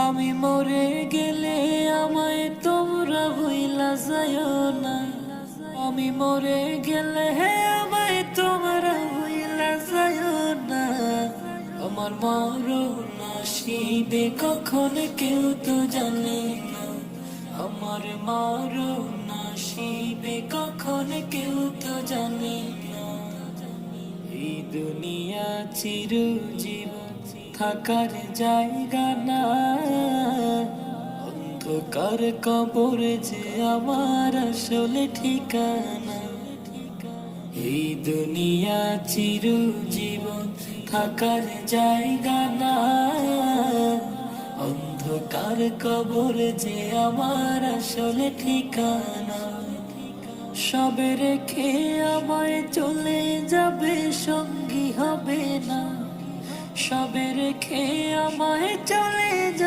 আমি মরে গেলে আমায় তোমরা ভুইলা যাইও না। আমি মরে গেলে আমায় তোমরা ভুইলা যাইও না। আমার মরণ আসিবে কখন কেউ তো জানে না। আমার মরণ আসিবে কখন কেউ তো জানে না। এই দুনিয়া চিরজীবন থাকার জায়গা না। অন্ধকার কবর যে আমার আসলে ঠিকানা। এই দুনিয়া চিরজীবন থাকার জায়গা না। অন্ধকার কবর যে আমার আসলে ঠিকানা। সবে রেখে আমায় চলে যাবে, সঙ্গী হবে না। সবে রেখে আমায় চলে যাবে।